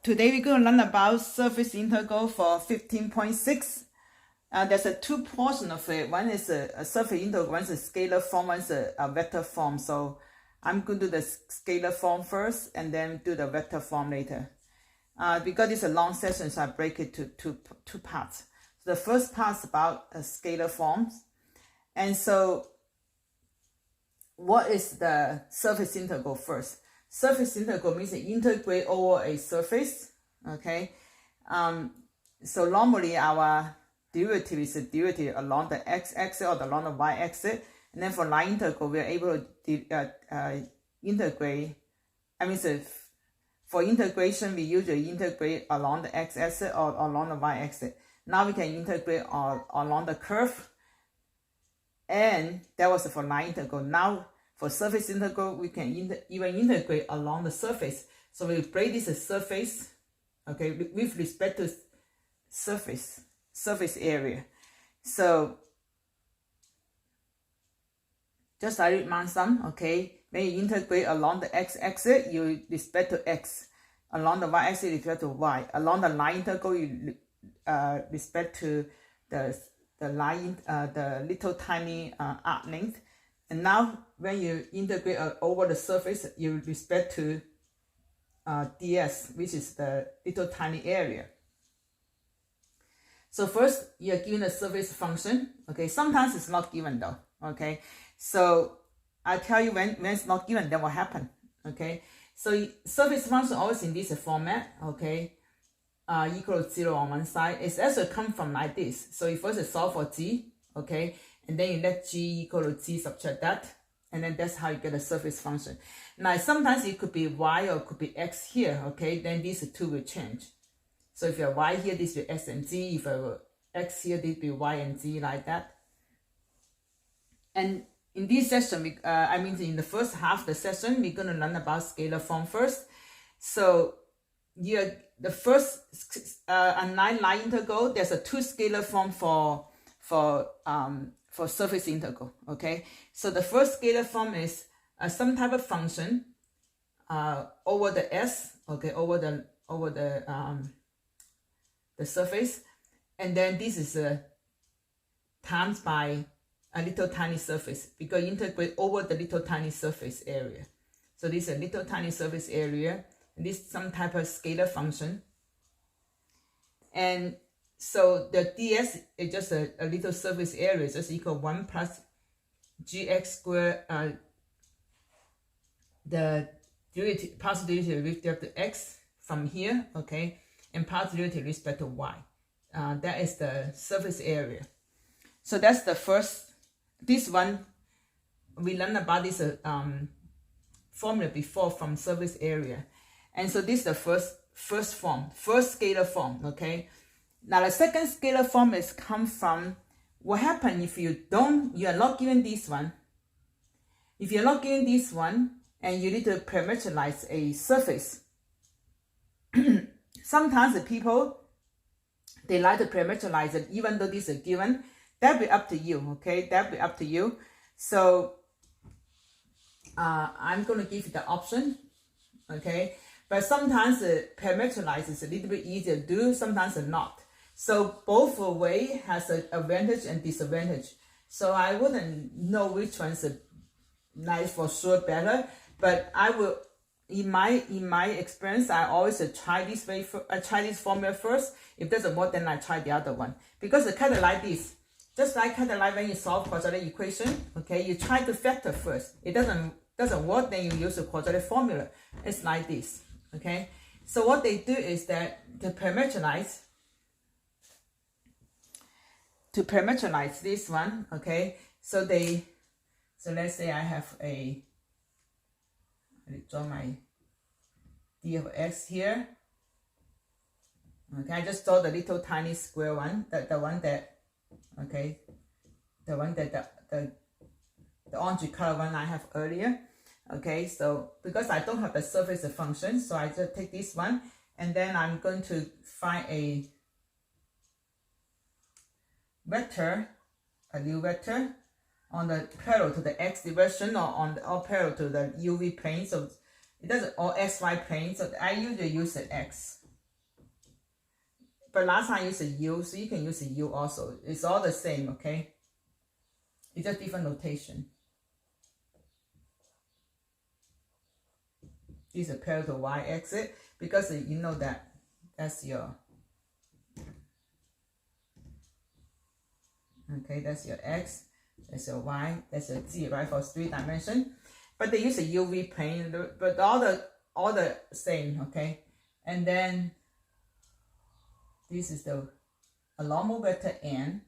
Today we're going to learn about surface integral for 15.6. There's two portions of it. One is a surface integral, one is a scalar form, one is a vector form. So I'm going to do the scalar form first and then do the vector form later. Because it's a long session, so I break it to two parts. So the first part is about scalar forms. And so what is the surface integral first? Surface integral means you integrate over a surface, okay? So normally our derivative is a derivative along the x-axis or along the y-axis. And then for line integral, we are able to integrate. So for integration, we usually integrate along the x-axis or along the y-axis. Now we can integrate along the curve. And that was for line integral. Now for surface integral, we can even integrate along the surface. So we break this as surface, okay, with respect to surface area. So just like Math1c, okay, when you integrate along the x-axis, you respect to x. Along the y-axis, you respect to y. Along the line integral, you respect to the line, the little tiny arc length. And now when you integrate over the surface, you respect to ds, which is the little tiny area. So first, you're given a surface function. Okay, sometimes it's not given though. Okay, so I tell you when it's not given, then what happened. Okay, so surface function always in this format. Okay, equal to 0 on one side. It's also come from like this. So you first solve for g. Okay, and then you let g equal to g, subtract that, and then that's how you get a surface function. Now sometimes it could be y or it could be x here. Okay, then these two will change. So if you have y here, this will be x and z. If you have x here, this will be y and z, like that. And in this session, in the first half of the session, we're going to learn about scalar form first. So the first line integral, there's a two scalar form for surface integral. Okay, so the first scalar form is some type of function over the s, okay, over the surface, and then this is times by a little tiny surface, because you integrate over the little tiny surface area. So this is a little tiny surface area, and this is some type of scalar function. And so the ds is just a little surface area, just equal 1 plus gx squared, the derivative, partial derivative with respect to x from here, okay, and partial derivative with respect to y. That is the surface area. So that's the first. This one, we learned about this formula before from surface area. And so this is the first scalar form, okay? Now the second scalar form is come from what happens if you are not given this one. If you're not given this one and you need to parameterize a surface, sometimes the people, they like to parameterize it even though this is given. That'll be up to you, okay? That'll be up to you. So I'm going to give you the option, okay? But sometimes the parameterize is a little bit easier to do, sometimes not. So both way has an advantage and disadvantage. So I wouldn't know which one's nice for sure better, but I will, in my experience, I always try this way. I try this formula first. If it doesn't work, then I try the other one, because it's kind of like this. Just like when you solve quadratic equation, okay, you try to factor first. It doesn't work, then you use the quadratic formula. It's like this, okay. So what they do is that to parameterize this one, okay. So let's say I have let me draw my d of x here. Okay, I just draw the little tiny square one, the one that the orange color one I have earlier. Okay, so because I don't have the surface function, so I just take this one, and then I'm going to find a vector, a new vector on the parallel to the x direction or parallel to the UV plane. So it doesn't, or xy plane. So I usually use the x. but last time I used a U, so you can use a U also. It's all the same, okay? It's just different notation. This is parallel to y-axis because you know that that's your, okay, that's your x, that's your y, that's your z, right, for 3 dimensions. But they use a UV plane, but all the same, okay? And then this is a normal vector n.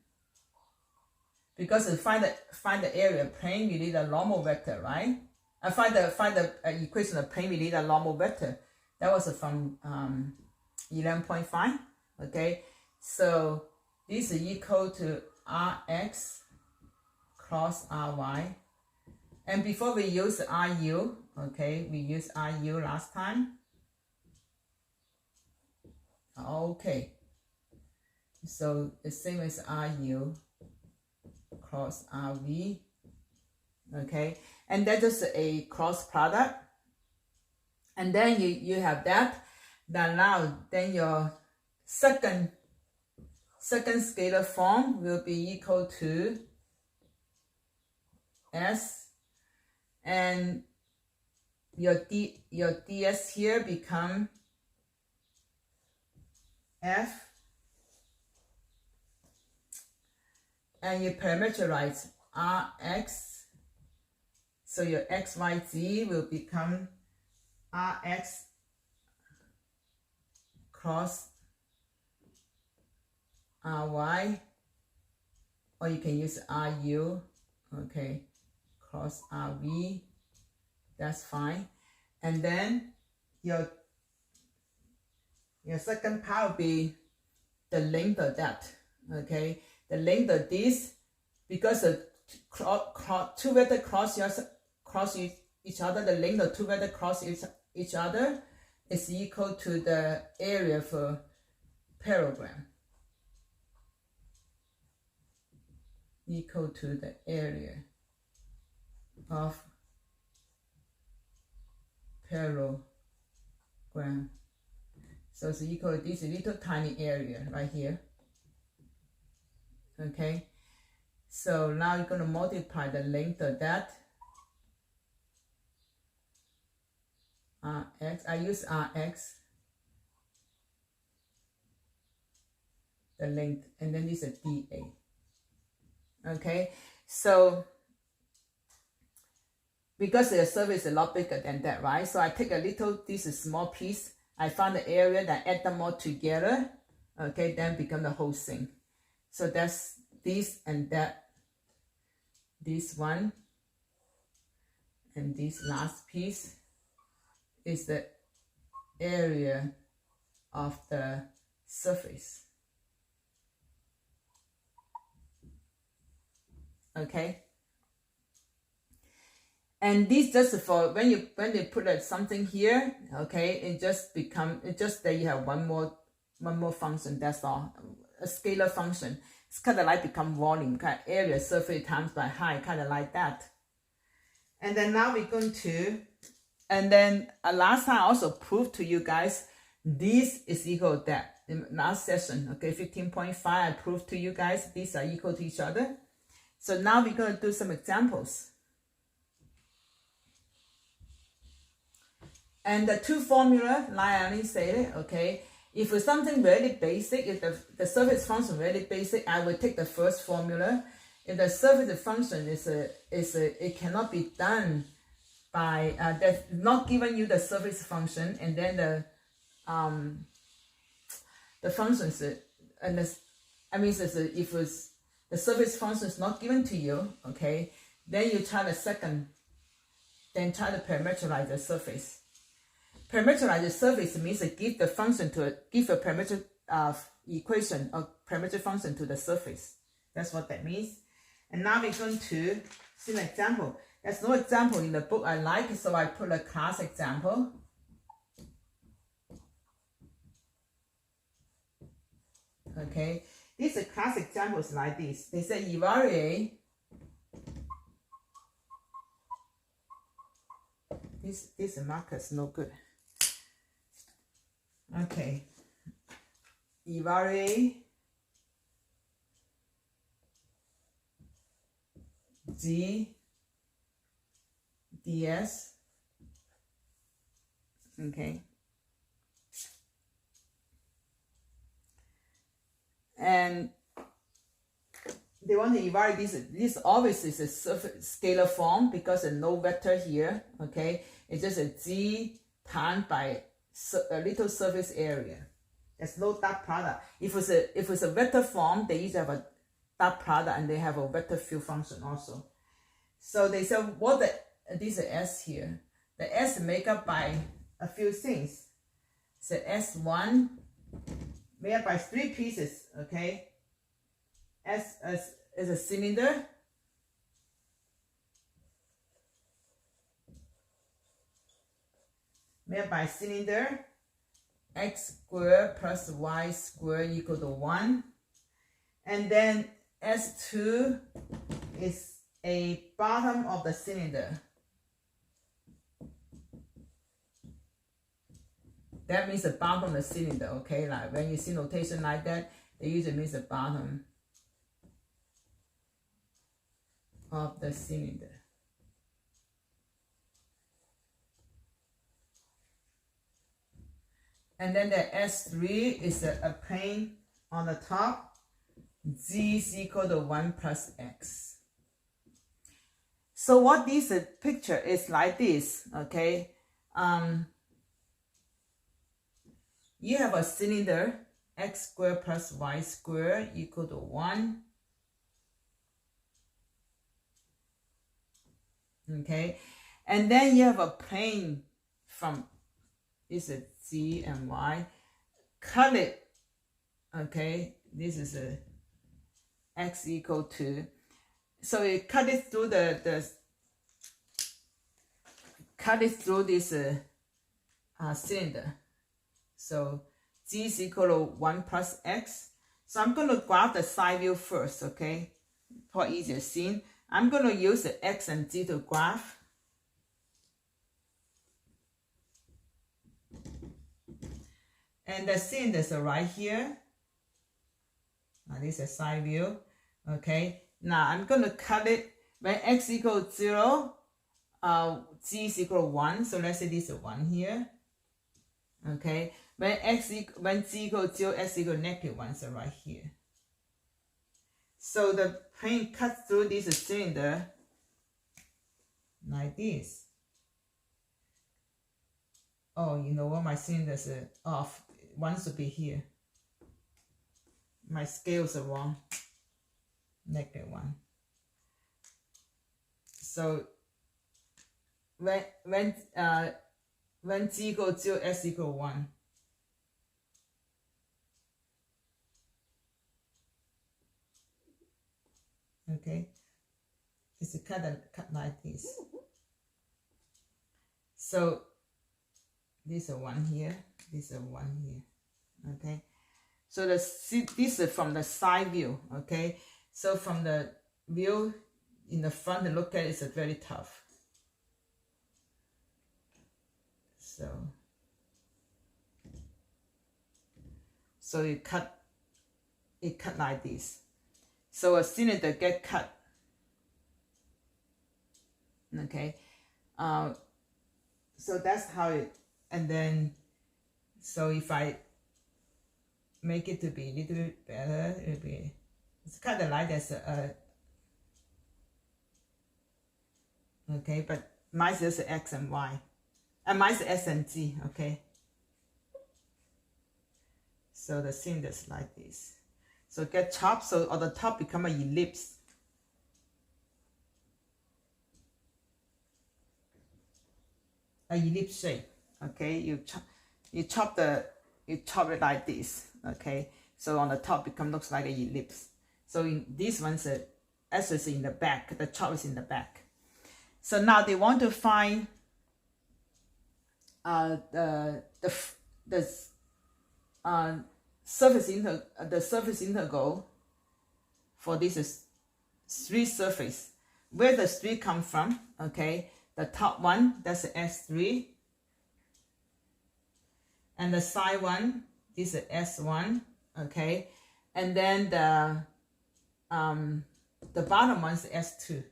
Because to find the area plane, you need a normal vector, right? And find the equation of plane, we need a normal vector. That was from 11.5. Okay, so this is equal to Rx cross Ry. And before we use Ru, okay, we used Ru last time. Okay, so the same as Ru cross Rv. Okay, and that's just a cross product. And then you have that. Then your second scalar form will be equal to S, and your ds here become F, and you parameterize Rx, so your xyz will become Rx cross Ry, or you can use Ru, okay, cross Rv, that's fine. And then your second part will be the length of that, okay, the length of this, because the two vectors cross each other, the length of two vectors cross each other is equal to the area for parallelogram, equal to the area of parallelogram. So it's equal to this little tiny area right here. Okay, so now you're going to multiply the length of that. Rx, I use Rx, the length, and then this is dA. Okay, so because the surface is a lot bigger than that, right? So I take a little, this is small piece, I find the area, that add them all together, okay, then become the whole thing. So that's this and that, this one, and this last piece is the area of the surface. Okay, and this just for when you put something here, okay, it just that you have one more function, that's all, a scalar function. It's kind of like become volume, kind of area, surface times by height, kind of like that. And then now we're going to, and then last time I also proved to you guys this is equal to that in last session, okay, 15.5, I proved to you guys these are equal to each other. So now we're going to do some examples. And the two formula, like I only said, okay, if it's something really basic, if the surface function really basic, I will take the first formula. If the surface function it cannot be done by, that's not giving you the surface function, and then the functions, and this, I mean, if the surface function is not given to you, okay, then you try the second, then try to parameterize the surface. Parameterize the surface means to give the function give a parameter equation or parameter function to the surface. That's what that means. And now we're going to see an example. There's no example in the book I like, so I put a class example. Okay, these are class examples like this. They say evaluate this marker is no good. Okay, evaluate G ds. Okay, and they want to evaluate this. This always is a scalar form because there's no vector here. Okay, it's just a G times by a little surface area. There's no dot product. If it's a vector form, they usually have a dot product and they have a vector field function also. So they said what this is S here. The S made up by a few things. So S1 made up by 3 pieces. Okay. S is a cylinder. Made up by cylinder. X squared plus y squared equal to 1. And then S2 is a bottom of the cylinder. That means the bottom of the cylinder, okay? Like when you see notation like that, it usually means the bottom of the cylinder. And then the S3 is a plane on the top. Z is equal to 1 plus X. So what this picture is like this, okay? You have a cylinder, X squared plus Y squared equal to 1. Okay, and then you have a plane from this is Z and Y. Cut it. Okay, this is a X equal to. So you cut it through cut it through this cylinder. So Z is equal to 1 plus X. So I'm going to graph the side view first, okay, for easier seeing. I'm going to use the X and Z to graph. And the cylinders are right here. Now this is a side view. Okay. Now I'm going to cut it when X equals 0, Z is equal to 1. So let's say this is 1 here. Okay. When Z equals 0, X equals -1, so right here. So the plane cuts through this cylinder like this. Oh, you know what? My cylinders are off. One should be here. My scales are wrong. -1. So when Z equals 0, S equals 1. Okay, it's cut like this. So this is 1 here, this is 1 here. Okay, so this is from the side view. Okay, so from the view in the front to look at it's very tough. So it cut like this. So a cylinder get cut. Okay, so that's how it. And then, so if I make it to be a little bit better, it's kind of like this. Okay, but mine's just X and Y, and mine's S and Z. Okay, so the cylinder's like this. So get chopped, so on the top become an ellipse. An ellipse shape. Okay, you chop it like this. Okay, so on the top looks like an ellipse. So in this one's S is in the back, the chop is in the back. So now they want to find the surface integral for this is 3 surface. Where does 3 come from? Okay, the top one, that's S3, and the side one, this is S1, okay? And then the bottom one is S2.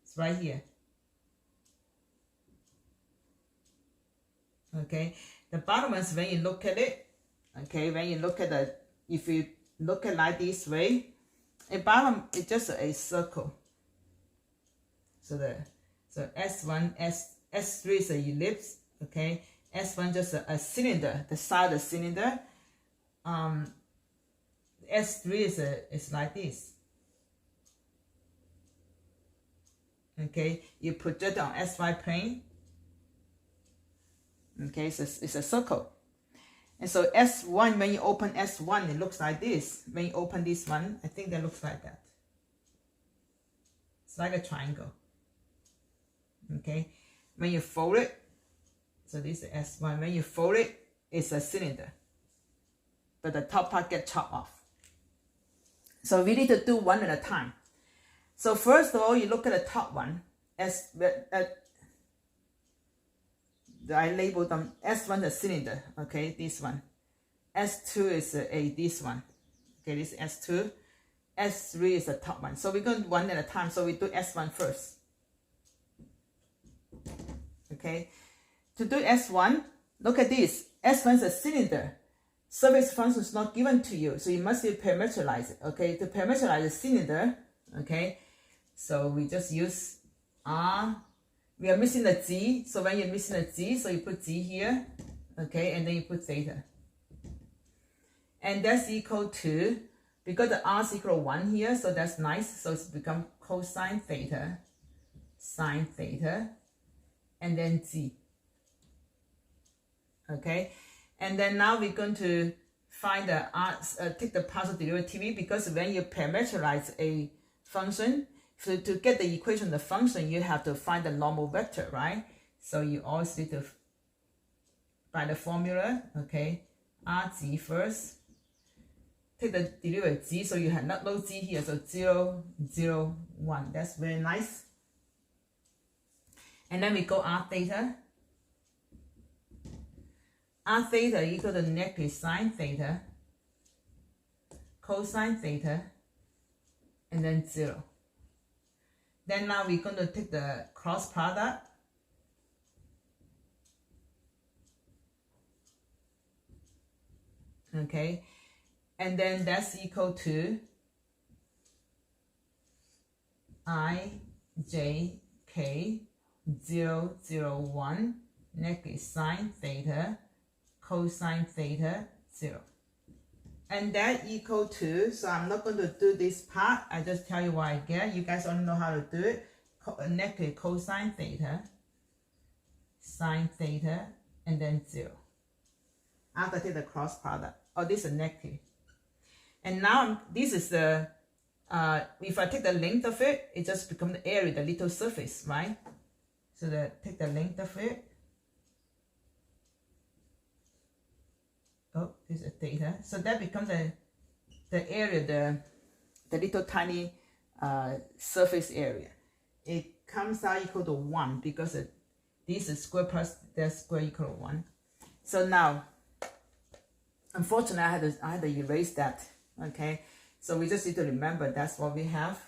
It's right here. Okay, the bottom one is when you look at it, okay, when you look at the, if you look at like this way, a bottom is just a circle. So S1, S3 is an ellipse, okay, S1 just a cylinder, the side of the cylinder. S3 is like this. Okay, you project on SY plane. Okay, so it's a circle. And so S1, when you open S1, it looks like this. When you open this one, I think that looks like that. It's like a triangle. Okay, when you fold it, so this is S1. When you fold it, it's a cylinder, but the top part gets chopped off. So we need to do one at a time. So first of all, you look at the top one. I labeled them. S1 the cylinder, okay, this one. S2 is this one, okay, this is S2. S3 is the top one. So we're going one at a time. So we do S1 first. Okay, to do S1, look at this. S1 is a cylinder. Surface function is not given to you, so you must parameterize it. Okay, to parameterize the cylinder, okay, so we just use R. We are missing the G, so when you're missing the G, so you put G here, okay, and then you put theta. And that's equal to, because the R is equal to 1 here, so that's nice, so it's become cosine theta, sine theta, and then G. Okay, and then now we're going to find the R, take the partial derivative, because when you parameterize a function, so to get the equation of the function, you have to find the normal vector, right? So you always need to, by the formula, okay, RG first, take the derivative G, so you have no G here, so 0, 0, 1. That's very nice. And then we go R theta. R theta equal to negative sine theta, cosine theta, and then 0. Then now we're going to take the cross product. Okay, and then that's equal to IJK 0, 0, 1 negative sine theta, cosine theta, 0. And that equal to, so I'm not going to do this part, I just tell you what I get. You guys only know how to do it. Negative cosine theta, sine theta, and then 0. I'm going to take the cross product. Oh, this is negative. And now this is the, if I take the length of it, it just becomes the area, the little surface, right? So take the length of it. Oh, this is theta. So that becomes the area, the little tiny surface area. It comes out equal to 1 because this is square plus that square equal to 1. So now, unfortunately, I had to erase that. Okay, so we just need to remember that's what we have.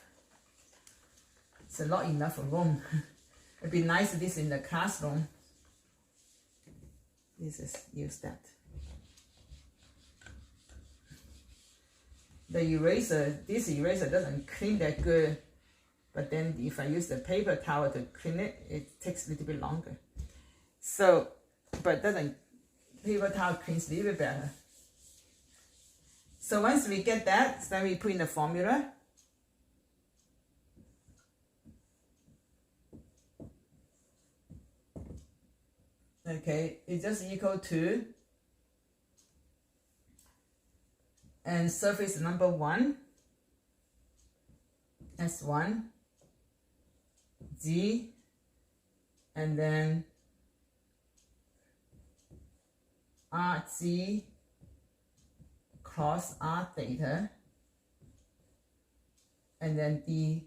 It's not enough room. It'd be nice if this in the classroom. Use that. The eraser, this eraser doesn't clean that good, but then if I use the paper towel to clean it, it takes a little bit longer. So, but paper towel cleans a little bit better. So once we get that, then we put in the formula. Okay, it's just equal to, and surface number 1, S1, G, and then RG cross R theta, and then D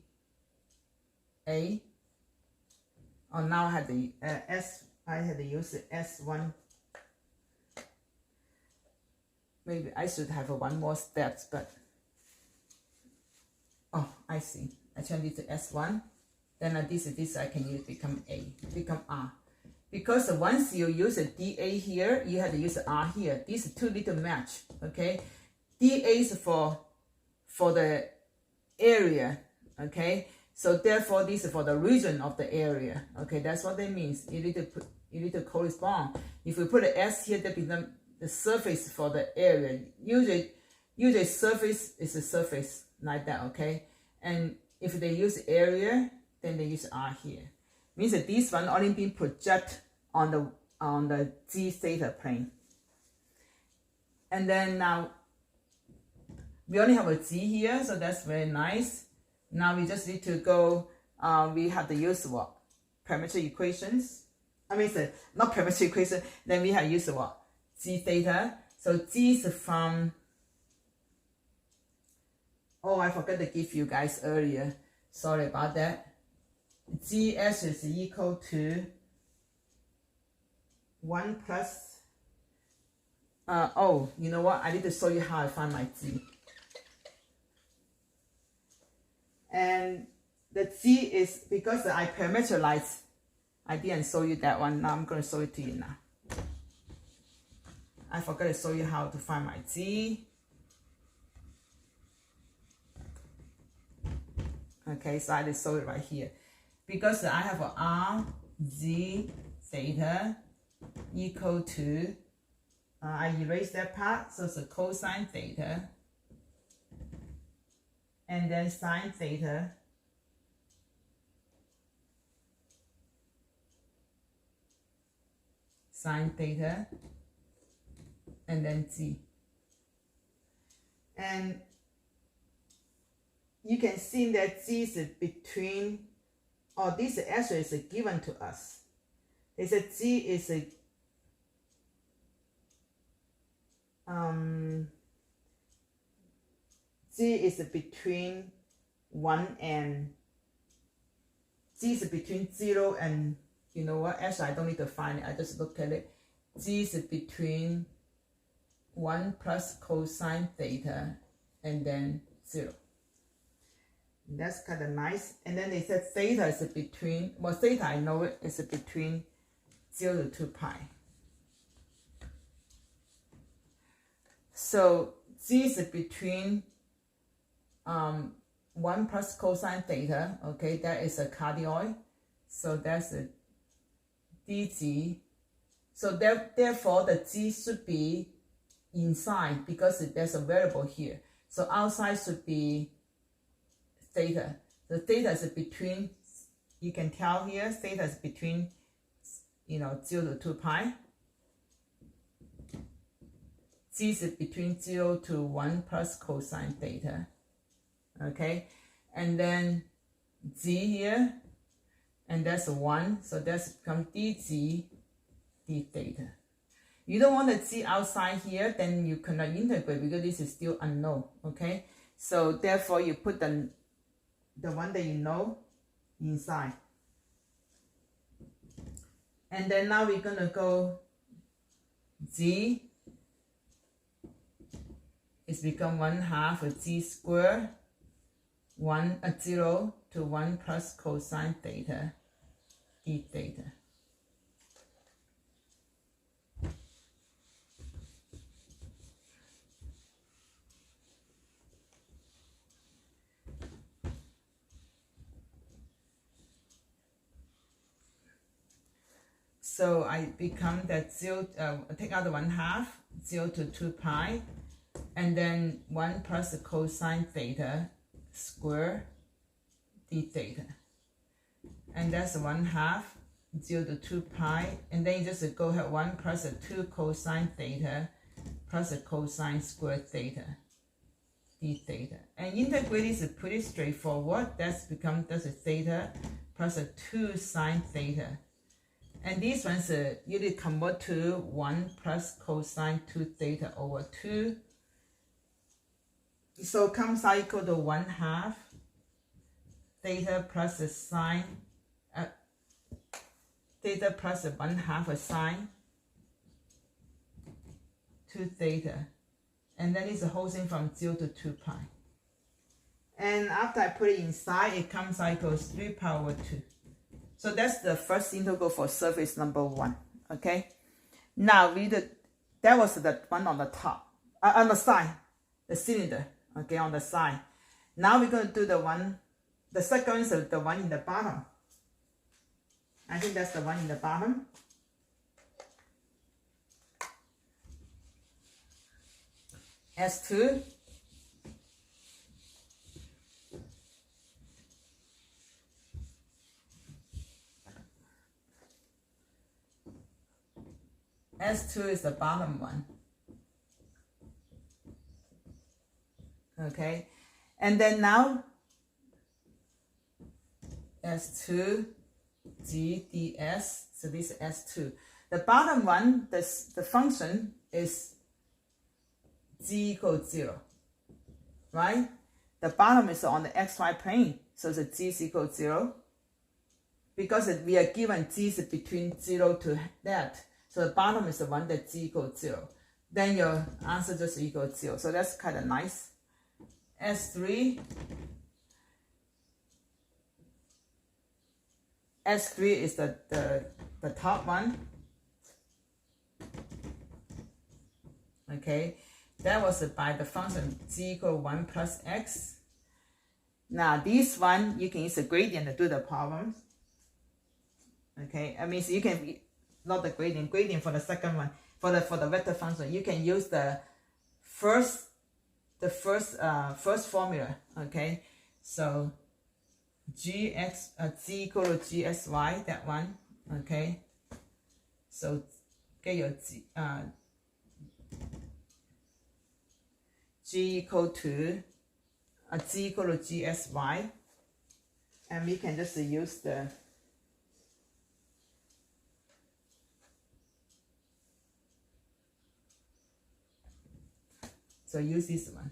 A. Oh, now I had the I had to use the S1. maybe I should have one more steps, but oh, I see. I change it to S1. Then this I can use become R. Because once you use a DA here, you have to use R here. These two little match, okay? DA is for the area, okay? So therefore, this is for the region of the area, okay? That's what that means. You need to correspond. If we put an S here, that becomes the surface for the area. Usually surface is a surface like that, okay? And if they use area, then they use R here. Means that this one only being projected on the G theta plane. And then now we only have a G here, so that's very nice. Now we just need to go, we have to use what? Parametric equations. I mean, not parametric equation, then we have used what? G theta. So G is from, oh, I forgot to give you guys earlier. Sorry about that. GS is equal to 1 plus, oh, you know what? I need to show you how I find my G. And the G is, because I parameterize, I didn't show you that one. Now I'm going to show it to you now. I forgot to show you how to find my G. Okay, so I just show it right here. Because I have a R, G, theta equal to, I erase that part, so it's a cosine theta. And then sine theta. Sine theta. And then G. And you can see that G is between, or this actually is given to us. They said G is a G is between 1 and, G is between 0 and, you know what, actually I don't need to find it, I just look at it. G is between 1 plus cosine theta and then 0. That's kind of nice. And then they said theta is between, well, theta I know it is between 0 to 2 pi. So G is between 1 plus cosine theta, okay, that is a cardioid. So that's a dg. So therefore the G should be inside because there's a variable here. So outside should be theta. The theta is between, you can tell here, theta is between, 0 to 2 pi. G is between 0 to 1 plus cosine theta. Okay, and then G here, and that's 1, so that's become dg d theta. You don't want the G outside here, then you cannot integrate because this is still unknown. Okay, so therefore you put the one that you know inside. And then now we're gonna go G is become 1/2 of G squared 0 to 1 plus cosine theta d theta. So I become that 0, take out the 1/2, 0 to 2 pi, and then 1 plus the cosine theta square d theta. And that's 1/2, 0 to 2 pi, and then you just go ahead 1 plus the 2 cosine theta plus the cosine square theta d theta. And integrate is pretty straightforward. That's a theta plus a 2 sine theta. And this one's you need to convert to 1 plus cosine 2 theta over 2. So comes out equal to 1/2 theta plus the sine, theta plus the 1/2 of sine 2 theta And then it's the whole thing from 0 to 2 pi. And after I put it inside, it comes out equals 3 pi over 2. So that's the first integral for surface number 1. Okay. Now that was the one on the top, on the side, the cylinder. Okay, on the side. Now we're going to do the second is the one in the bottom. I think that's the one in the bottom. S2. S2 is the bottom one. Okay, and then now S2 G ds, so this is S2. The bottom one, the function is G equals 0, right? The bottom is on the xy plane, so the G is equal to 0. Because we are given G is between 0 to that, so the bottom is the one that G equals 0. Then your answer just equals 0. So that's kind of nice. S3 is the top one. Okay, that was by the function G equals 1 plus x. Now this one you can use a gradient to do the problem. Okay, I mean, so you can not the gradient for the second one, for the vector function. You can use the first formula. Okay, so G equal to GSY, that one. Okay, so get your G equal to GSY, and we can just use the use this one.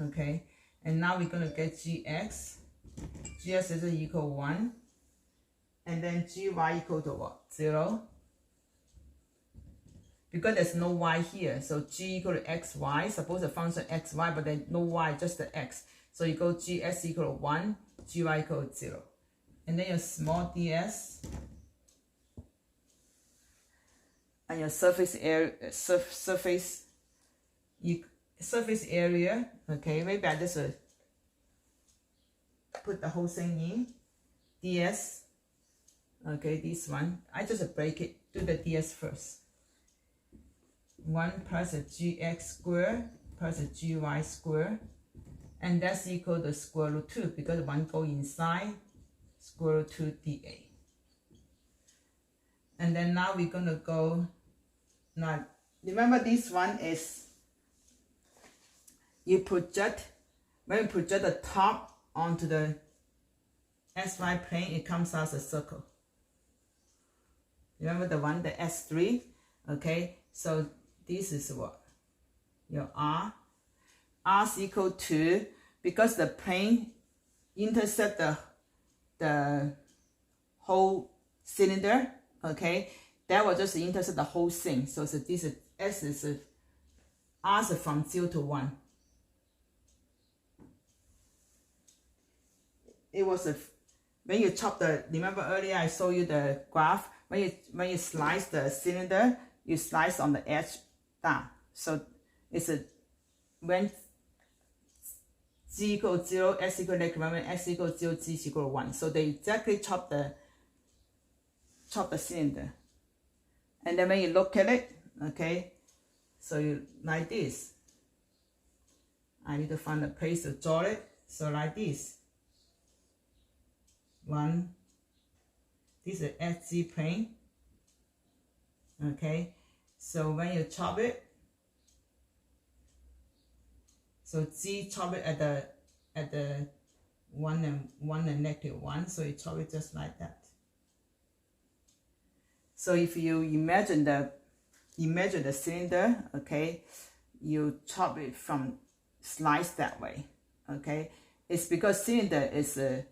Okay, and now we're going to get GX is equal 1, and then GY equal to what? 0. Because there's no y here, so G equal to XY. Suppose the function XY, but then no y, just the X. So you go GX equal to 1, GY equal to 0. And then your small ds and your surface area, okay, maybe I just put the whole thing in, ds, okay, this one, I just break it, do the ds first. 1 plus a gx squared plus a gy squared, and that's equal to square root 2, because 1 go inside, square root 2 dA. And then now we're going to go, now remember this one is, when you project the top onto the xy plane, it comes out as a circle. Remember the one, the S3? Okay, so this is what? Your R. R is equal to, because the plane intersect the whole cylinder, okay, that will just intersect the whole thing. So this is S is R is from 0 to 1. It was when you chop remember earlier I showed you the graph, when you slice the cylinder, you slice on the edge down. So it's when G equals 0, S equals, like remember S equals 0, G equals 1. So they exactly chop the cylinder. And then when you look at it, okay, so you like this. I need to find a place to draw it. So like this. This is SG plane. Okay, so when you chop it, so G chop it at the 1 and negative 1, so you chop it just like that. So if you imagine the cylinder, okay, you chop it from slice that way. Okay, it's because cylinder is a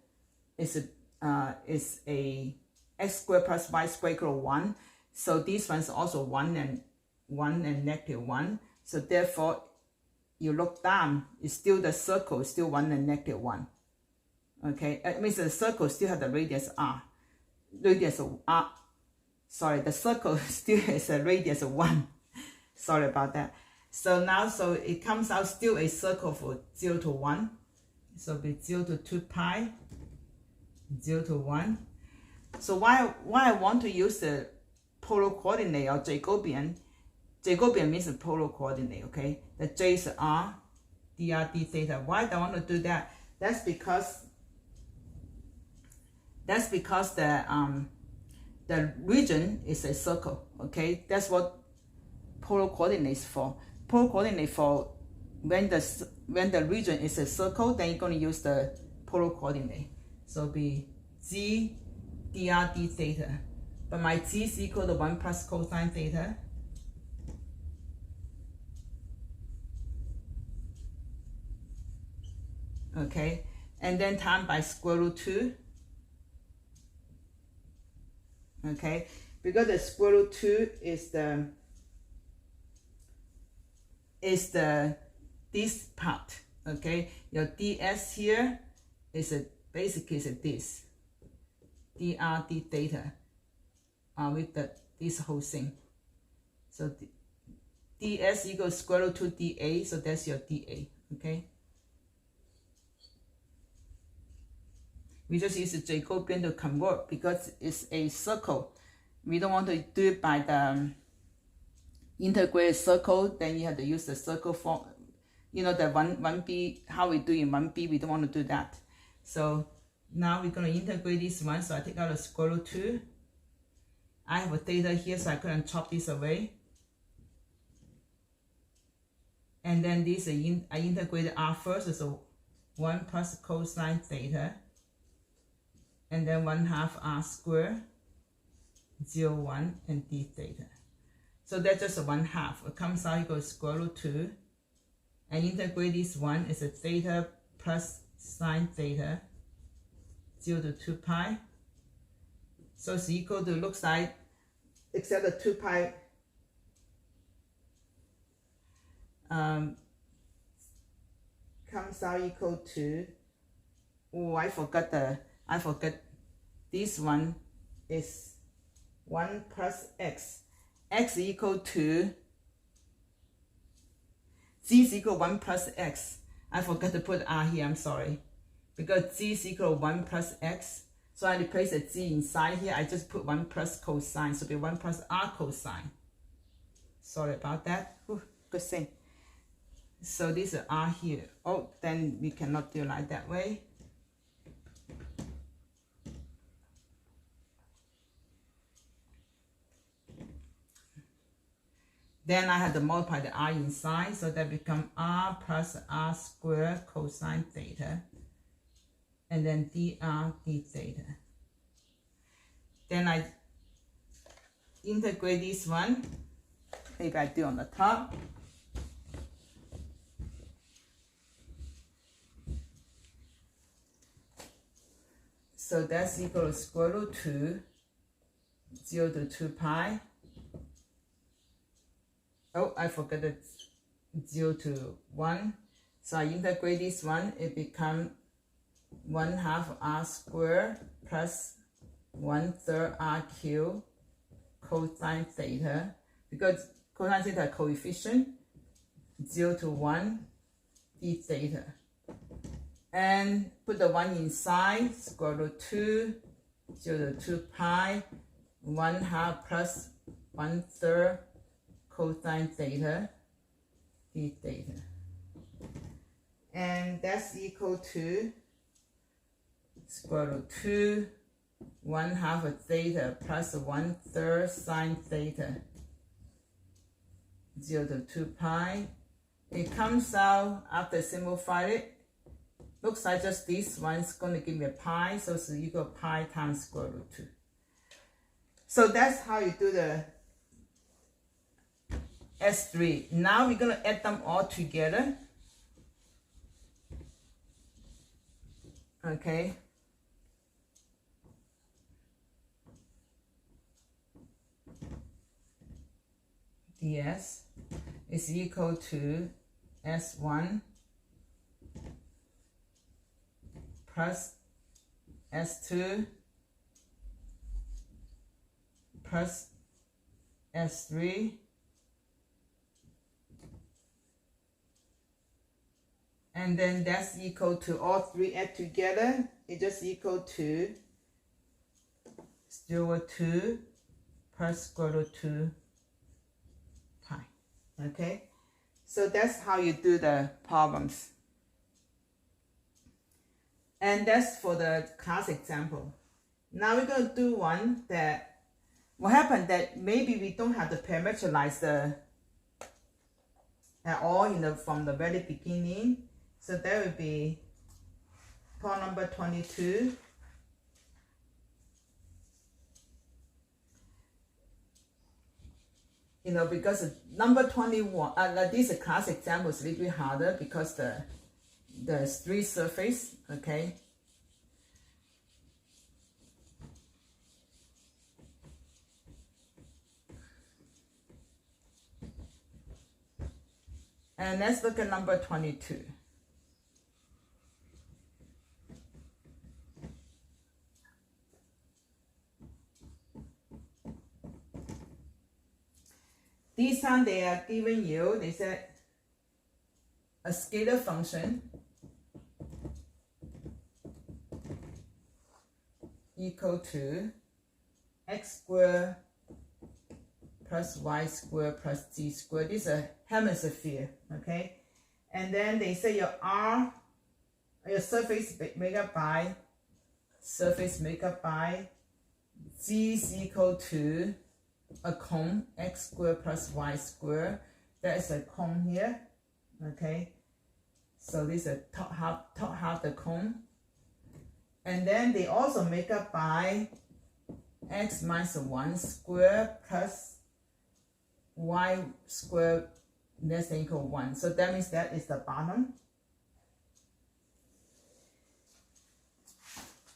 x squared plus y squared equal 1. So this one's also 1 1 and negative 1. So therefore, you look down, it's still the circle, still 1 and negative 1. Okay, it means the circle still has the radius r. Radius of r. Sorry, the circle still has a radius of 1. Sorry about that. So now, so it comes out still a circle for 0 to 1. So it'll be 0 to 2 pi, 0 to 1. So why I want to use the polar coordinate or Jacobian? Jacobian means the polar coordinate, okay? The J is r, dr d theta. Why do I want to do that? That's because the region is a circle, okay? That's what polar coordinate is for. Polar coordinate for when the region is a circle, then you're going to use the polar coordinate. So it'll be g dr d theta. But my g is equal to 1 plus cosine theta. Okay, and then times by square root 2. Okay, because the square root 2 is this part. Okay, your ds here is basically this dr d theta with this whole thing. So ds equals square root 2 dA, so that's your dA. Okay, we just use the Jacobian to convert because it's a circle. We don't want to do it by the integrated circle, then you have to use the circle form. You know, the 1b, how we do in 1b, we don't want to do that. So now we're going to integrate this one. So I take out the square root 2. I have a theta here, so I couldn't chop this away. And then this, I integrated r first, so 1 plus cosine theta. And then 1/2 r squared, 0, 1, and d theta. So that's just a 1/2. It comes out equals square root 2. And integrate this one is a theta plus sine theta, 0 to 2 pi. So it's equal to, looks like, except the 2 pi comes out equal to, oh, I forgot this one is 1 plus x. X equal to, z is equal to 1 plus x. I forgot to put r here, I'm sorry. Because z is equal to 1 plus x. So I replace the z inside here. I just put 1 plus cosine. So it'll be 1 plus r cosine. Sorry about that. Ooh, good thing. So this is r here. Oh, then we cannot do it like that way. Then I have to multiply the r inside, so that become r plus r squared cosine theta, and then dr d theta. Then I integrate this one. Maybe I do on the top. So that's equal to square root 2, 0 to 2 pi. Oh, I forgot the 0 to 1. So I integrate this one, it becomes 1/2 r squared plus 1/3 r cubed cosine theta. Because cosine theta coefficient, 0 to 1 d theta. And put the 1 inside, square root 2, 0 to 2 pi, 1/2 plus 1/3 cosine theta, d theta. And that's equal to square root 2, 1/2 of theta plus 1/3 sine theta, 0 to 2 pi. It comes out, after simplify it, looks like just this one's going to give me a pi, so it's equal to pi times square root 2. So that's how you do the S3. Now we're going to add them all together. Okay. ds is equal to s1 plus s2 plus s3 and then that's equal to all three add together. It's just equal to 0.2 plus square root 2 pi. Okay, so that's how you do the problems. And that's for the class example. Now we're going to do one that what happened that maybe we don't have to parameterize the at all from the very beginning. So that would be problem number 22. Because number 21, these class examples a little bit harder because there's three surface, okay? And let's look at number 22. This time they are giving you, they said, a scalar function equal to x squared plus y squared plus z squared. This is a hemisphere, okay? And then they say your surface made up by z is equal to a cone, x squared plus y squared. That is a cone here, okay? So this is a top half the cone. And then they also make up by x minus 1 squared plus y squared less than equal 1. So that means that is the bottom.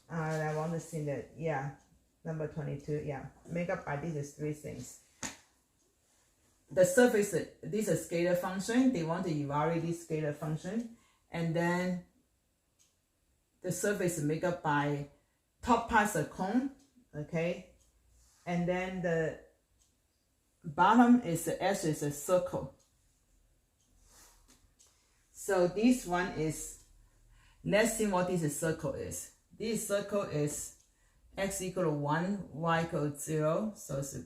I want to see that, yeah. Number 22, yeah. Make up by these three things. The surface, this is a scalar function. They want to evaluate this scalar function. And then the surface is made up by top part's a cone, okay? And then the bottom is actually a circle. So this one is, let's see what this circle is. This circle is x equal to 1, y equal to 0, so it's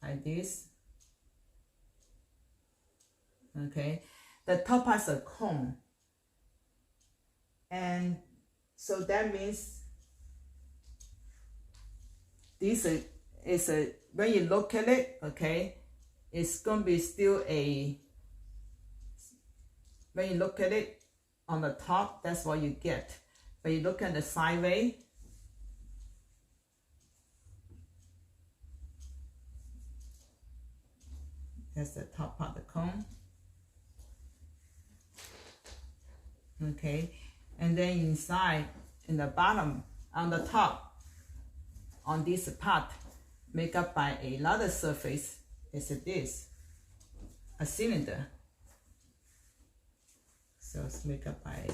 like this. Okay, the top part's a cone, and so that means this is a, when you look at it, okay, it's gonna be still a, when you look at it on the top, that's what you get. But you look at the sideway, that's the top part of the cone. Okay, and then inside, in the bottom, on the top, on this part, make up by another surface, is this, a cylinder. So it's made up by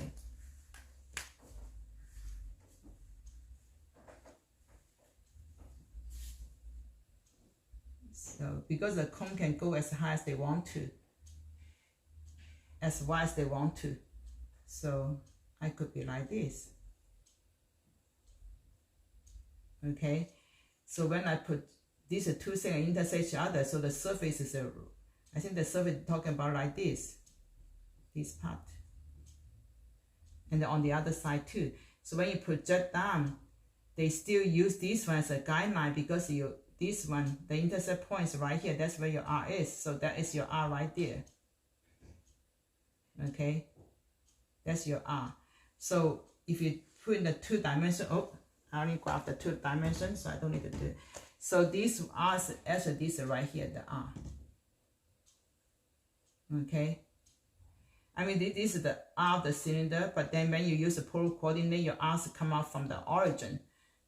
so because the cone can go as high as they want to, as wide as they want to. So I could be like this. Okay, so when I put these two things intersect each other, so the surface is a, I think the surface is talking about like this part. And then on the other side too. So when you project down, they still use this one as a guideline because this one, the intercept point is right here. That's where your R is. So that is your R right there. Okay, that's your R. So if you put in the 2 dimensions, oh, I only graph the 2 dimensions, so I don't need to do it. So this R is actually this right here, the R. Okay. I mean, this is the R of the cylinder, but then when you use the polar coordinate, your R's come out from the origin.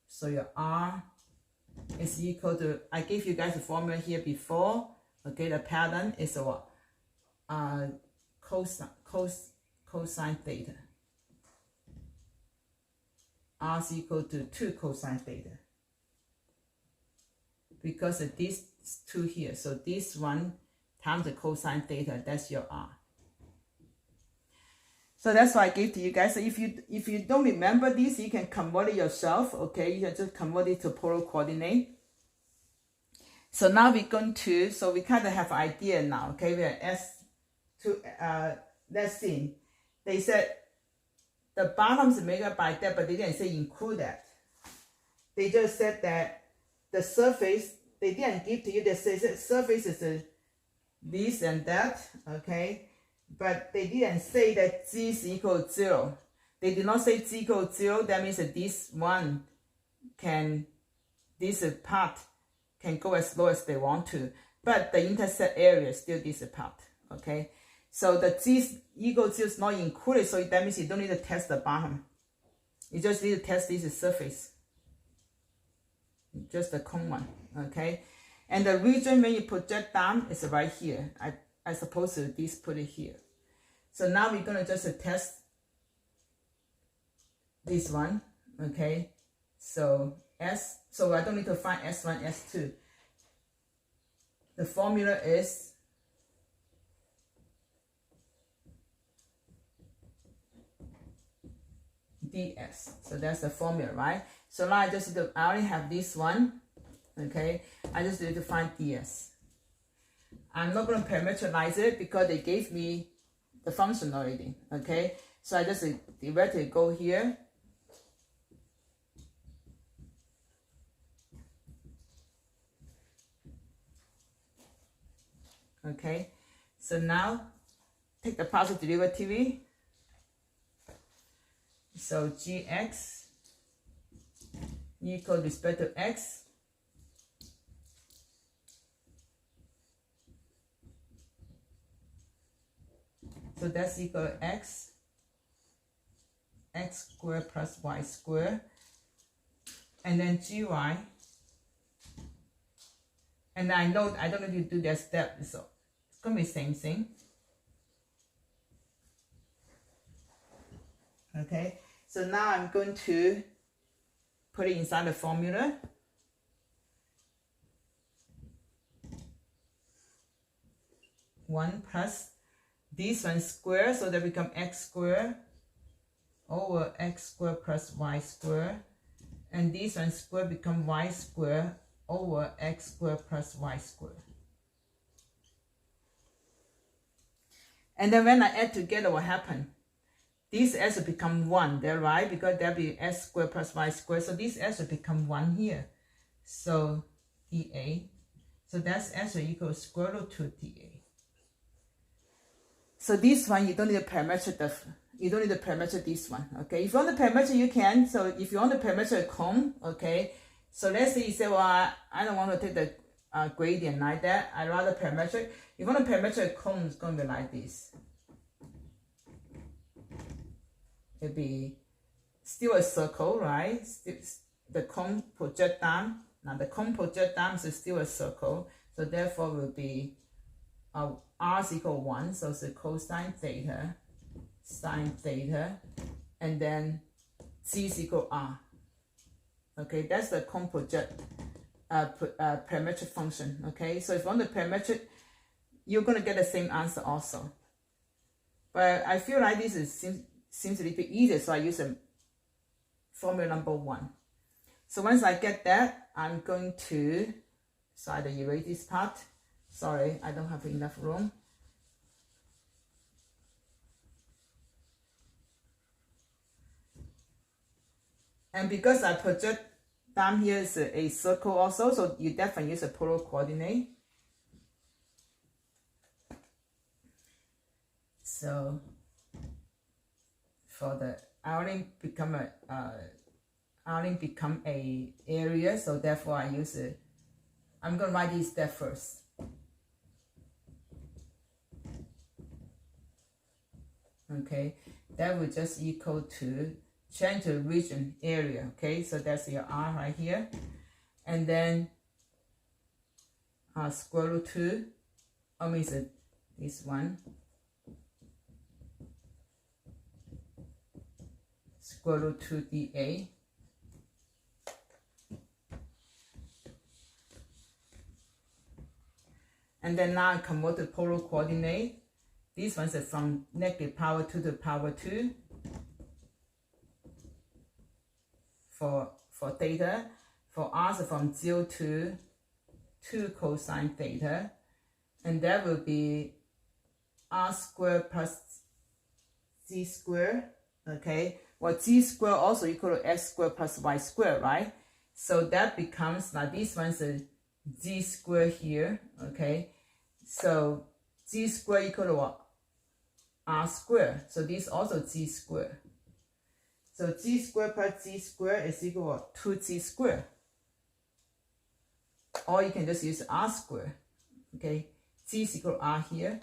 So your R is equal to, I gave you guys a formula here before. Okay, the pattern is what? Cosine theta. R is equal to 2 cosine theta. Because of these two here, so this one times the cosine theta, that's your R. So that's what I gave to you guys. So if you don't remember this, you can convert it yourself. Okay, you can just convert it to polar coordinate. So now we're going to, so we kind of have an idea now. Okay, we're S2. Let's see. They said the bottom is made up by that, but they didn't say include that. They just said that the surface, they didn't give to you, they said surface is this and that, okay? But they didn't say that z is equal to 0. They did not say z equals 0, that means that this one can, this part can go as low as they want to. But the intersect area is still this part, okay? So the z equal to 0 is not included, so that means you don't need to test the bottom. You just need to test this surface. Just the cone one, okay? And the region when you project down is right here. I suppose to put it here. So now we're gonna just test this one, okay? So so I don't need to find S1, S2. The formula is ds. So that's the formula, right? So now I already have this one, okay? I just need to find ds. I'm not going to parameterize it because they gave me the function already, okay? So I just directly go here. Okay, so now take the partial derivative. So gx equal respect to x so that's equal to x squared plus y squared, and then gy, and I know I don't need to do that step, so it's gonna be the same thing. Okay, so now I'm going to put it inside the formula. One plus this one square, so that become x squared over x squared plus y squared, and this one square become y squared over x squared plus y squared. And then when I add together, what happened? This s will become 1 there, right? Because there'll be s squared plus y squared. So this s will become 1 here. So dA. So that's s will equal square root 2 dA. So this one, you don't need to parameter this one, okay? If you want to parameter, you can. So if you want to parameter a cone, okay? So let's say you say, well, I don't want to take the gradient like that. I'd rather parameter. If you want to parameter a cone, it's going to be like this. It'll be still a circle, right? Still, the cone project down. Now the cone project down is still a circle. So therefore will be r is equal 1. So it's a cosine theta, sine theta, and then c is equal r. Okay, that's the cone project parametric function. Okay, so if you want the parametric, you're going to get the same answer also. But I feel like this seems a little bit easier, so I use a formula number 1. So once I get that, I'm going to, so I erase this part. Sorry, I don't have enough room. And because I project down here is a circle also, so you definitely use a polar coordinate. So for the outing become a area, so therefore I use it. I'm gonna write this step first. Okay, that will just equal to change the region area. Okay, so that's your R right here, and then square root 2 this one, square root 2 dA. And then now I convert the polar coordinate. This one's from negative power 2 to power 2 for theta. For r, from 0 to 2 cosine theta. And that will be r squared plus z squared. Okay, well, z squared also equal to x squared plus y squared, right? So that becomes, now this one's a z squared here, okay? So z squared equal to what? R squared. So this also z squared. So z squared plus z squared is equal to 2z squared. Or you can just use r squared, okay? Z is equal to r here.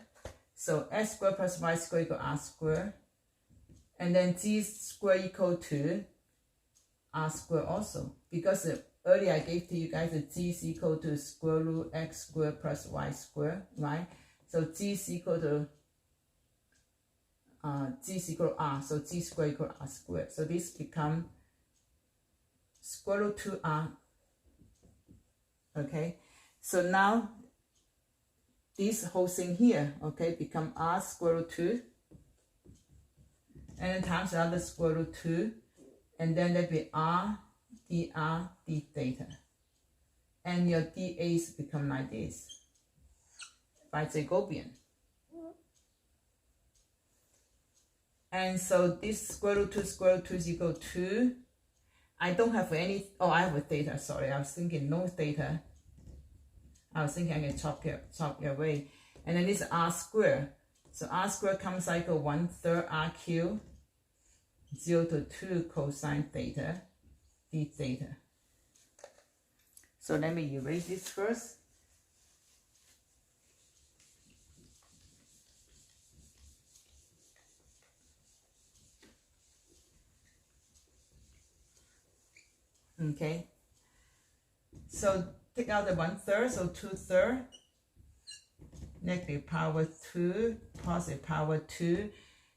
So x squared plus y squared equal to r squared. And then z squared equal to r squared also. Because earlier I gave to you guys that z is equal to square root x squared plus y squared, right? So z is equal to z is equal to r. So z squared equal to r squared. So this become square root 2r. Okay. So now this whole thing here, okay, become r square root 2. And then times another square root 2. And then that be r dr d theta. And your dA's become like this. By Jacobian. And so this square root 2 is equal to, I don't have any, oh, I have a theta, sorry. I was thinking no theta. I was thinking I can chop it away. And then this r squared. So r squared comes like a 1/3 r cubed, 0 to 2 cosine theta, d theta. So let me erase this first. Okay. So take out the 1/3, so 2/3. Negative power 2, positive power 2,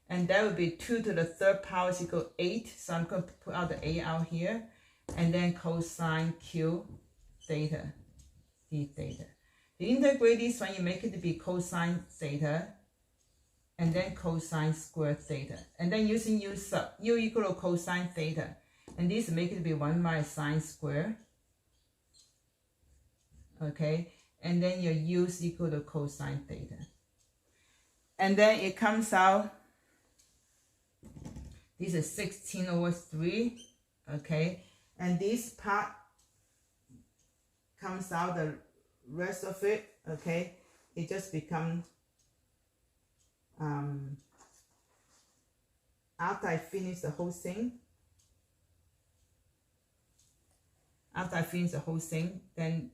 and that would be 2 to the 3rd power is equal to 8. So I'm going to put out the 8 out here, and then cosine q theta, d theta. To integrate this one, you make it to be cosine theta, and then cosine square theta. And then using u sub, u equal to cosine theta, and this make it to be 1 minus sine square. Okay. And then your u is equal to cosine theta. And then it comes out, this is 16/3, okay? And this part comes out, the rest of it, okay? It just becomes, after I finish the whole thing, then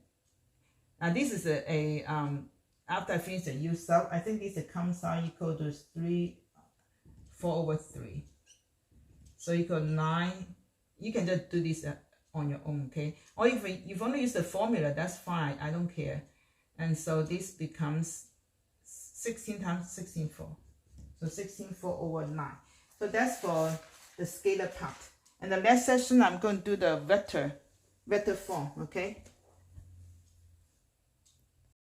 this is after I finish the u sub, I think this comes out equal to 4/3. So equal 9. You can just do this on your own, okay? Or if you want to use the formula, that's fine. I don't care. And so this becomes 16 times 16/4. So 16/4/9. So that's for the scalar part. And the next session, I'm going to do the vector form, okay?